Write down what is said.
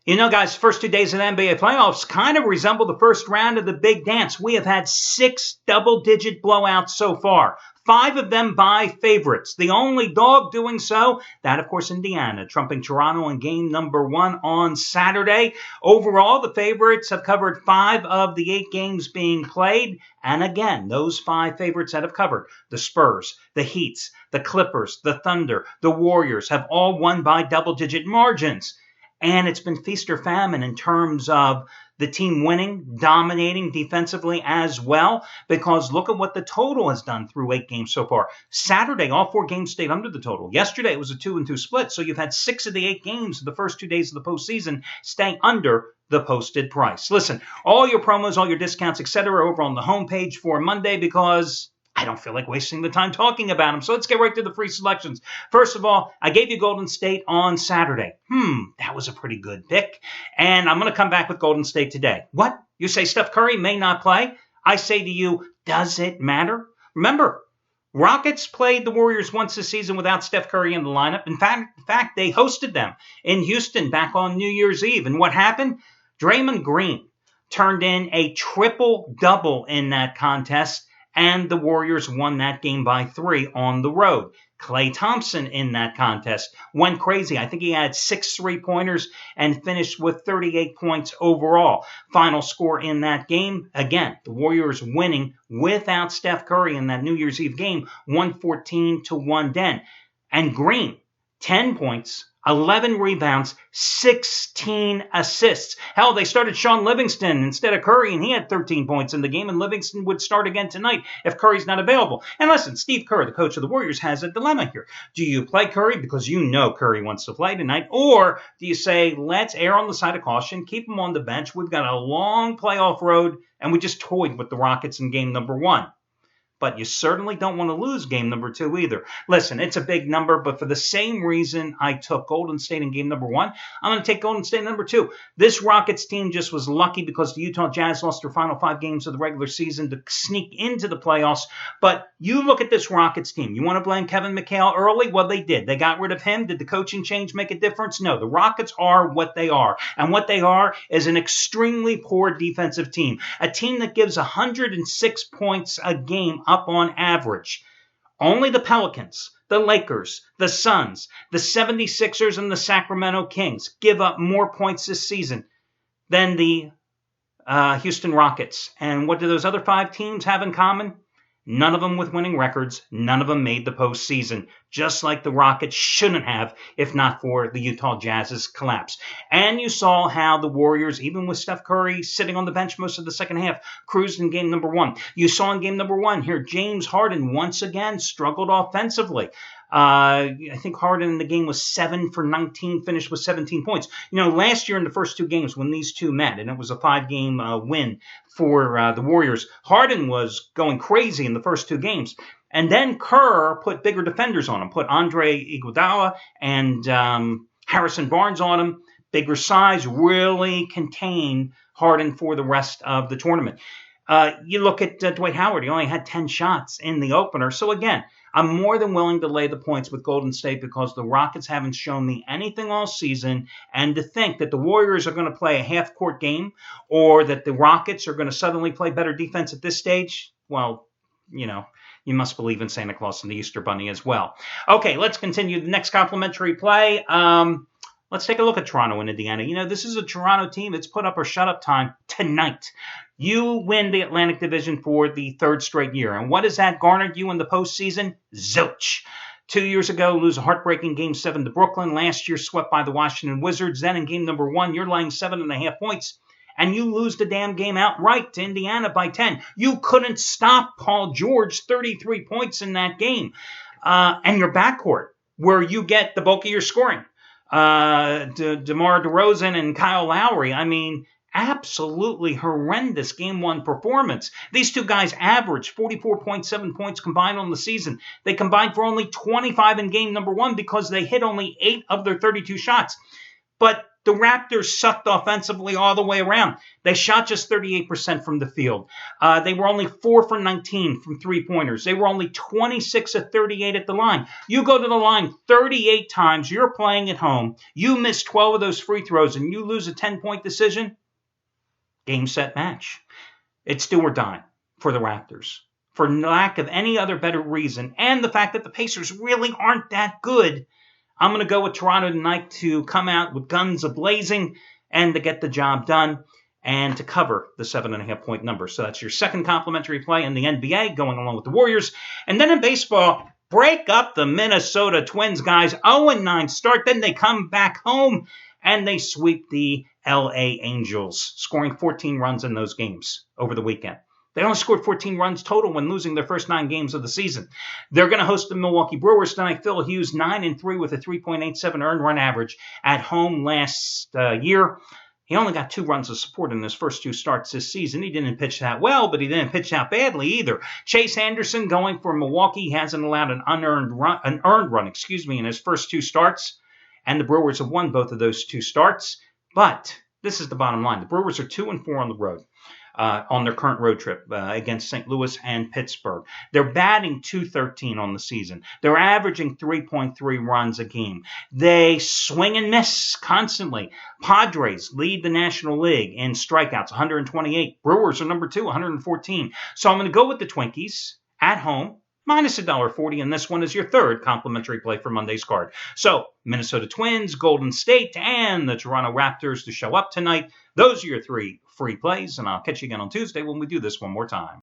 You know, guys, first 2 days of the NBA playoffs kind of resemble the first round of the big dance. We have had 6 double-digit blowouts so far. 5 of them by favorites. The only dog doing so, that, of course, Indiana, trumping Toronto in game number 1 on Saturday. Overall, the favorites have covered 5 of the 8 games being played. And again, those 5 favorites that have covered, the Spurs, the Heats, the Clippers, the Thunder, the Warriors, have all won by double-digit margins. And it's been feast or famine in terms of the team winning, dominating defensively as well, because look at what the total has done through 8 games so far. Saturday, all 4 games stayed under the total. Yesterday, it was a 2-2 split, so you've had 6 of the 8 games the first 2 days of the postseason stay under the posted price. Listen, all your promos, all your discounts, etc. over on the homepage for Monday, because I don't feel like wasting the time talking about them. So let's get right to the free selections. First of all, I gave you Golden State on Saturday. That was a pretty good pick. And I'm going to come back with Golden State today. What? You say Steph Curry may not play? I say to you, does it matter? Remember, Rockets played the Warriors once this season without Steph Curry in the lineup. In fact, they hosted them in Houston back on New Year's Eve. And what happened? Draymond Green turned in a triple-double in that contest, and the Warriors won that game by 3 on the road. Klay Thompson in that contest went crazy. I think he had 6 3-pointers and finished with 38 points overall. Final score in that game, again, the Warriors winning without Steph Curry in that New Year's Eve game, 114-110. And Green, 10 points, 11 rebounds, 16 assists. Hell, they started Sean Livingston instead of Curry, and he had 13 points in the game, and Livingston would start again tonight if Curry's not available. And listen, Steve Kerr, the coach of the Warriors, has a dilemma here. Do you play Curry because you know Curry wants to play tonight, or do you say, let's err on the side of caution, keep him on the bench, we've got a long playoff road, and we just toyed with the Rockets in game number 1. But you certainly don't want to lose game number 2 either. Listen, it's a big number, but for the same reason I took Golden State in game number 1, I'm going to take Golden State in number 2. This Rockets team just was lucky because the Utah Jazz lost their final 5 games of the regular season to sneak into the playoffs. But you look at this Rockets team. You want to blame Kevin McHale early? Well, they did. They got rid of him. Did the coaching change make a difference? No. The Rockets are what they are. And what they are is an extremely poor defensive team. A team that gives 106 points a game up on average. Only the Pelicans, the Lakers, the Suns, the 76ers, and the Sacramento Kings give up more points this season than the Houston Rockets. And what do those other 5 teams have in common? None of them with winning records. None of them made the postseason, just like the Rockets shouldn't have if not for the Utah Jazz's collapse. And you saw how the Warriors, even with Steph Curry sitting on the bench most of the second half, cruised in game number 1. You saw in game number 1 here, James Harden once again struggled offensively. I think Harden in the game was 7 for 19, finished with 17 points. You know, last year in the first 2 games when these two met, and it was a 5-game win for the Warriors, Harden was going crazy in the first 2 games. And then Kerr put bigger defenders on him, put Andre Iguodala and Harrison Barnes on him. Bigger size, really contained Harden for the rest of the tournament. You look at Dwight Howard. He only had 10 shots in the opener. So again, I'm more than willing to lay the points with Golden State because the Rockets haven't shown me anything all season. And to think that the Warriors are going to play a half-court game or that the Rockets are going to suddenly play better defense at this stage, well, you know, you must believe in Santa Claus and the Easter Bunny as well. Okay, let's continue the next complimentary play. Let's take a look at Toronto and Indiana. You know, this is a Toronto team that's put up or shut up time tonight. You win the Atlantic Division for the 3rd straight year. And what has that garnered you in the postseason? Zilch. 2 years ago, lose a heartbreaking Game 7 to Brooklyn. Last year, swept by the Washington Wizards. Then in Game number 1, you're laying 7.5 points. And you lose the damn game outright to Indiana by 10. You couldn't stop Paul George, 33 points in that game. And your backcourt, where you get the bulk of your scoring. DeMar DeRozan and Kyle Lowry. I mean, absolutely horrendous Game 1 performance. These two guys averaged 44.7 points combined on the season. They combined for only 25 in Game number 1 because they hit only 8 of their 32 shots. But The Raptors sucked offensively all the way around. They shot just 38% from the field. They were only 4 for 19 from three-pointers. They were only 26 of 38 at the line. You go to the line 38 times. You're playing at home. You miss 12 of those free throws, and you lose a 10-point decision. Game, set, match. It's do or die for the Raptors. For lack of any other better reason, and the fact that the Pacers really aren't that good, I'm going to go with Toronto tonight to come out with guns a-blazing and to get the job done and to cover the 7.5-point number. So that's your second complimentary play in the NBA, going along with the Warriors. And then in baseball, break up the Minnesota Twins, guys. 0-9 start. Then they come back home and they sweep the LA Angels, scoring 14 runs in those games over the weekend. They only scored 14 runs total when losing their first 9 games of the season. They're going to host the Milwaukee Brewers tonight. Phil Hughes, 9-3 with a 3.87 earned run average at home last year. He only got 2 runs of support in his first 2 starts this season. He didn't pitch that well, but he didn't pitch that badly either. Chase Anderson going for Milwaukee hasn't allowed an earned run, in his first 2 starts, and the Brewers have won both of those 2 starts. But this is the bottom line: the Brewers are 2-4 on the road. On their current road trip against St. Louis and Pittsburgh. They're batting .213 on the season. They're averaging 3.3 runs a game. They swing and miss constantly. Padres lead the National League in strikeouts, 128. Brewers are number 2, 114. So I'm going to go with the Twinkies at home, minus $1.40, and this one is your third complimentary play for Monday's card. So Minnesota Twins, Golden State, and the Toronto Raptors to show up tonight. Those are your 3 free plays, and I'll catch you again on Tuesday when we do this one more time.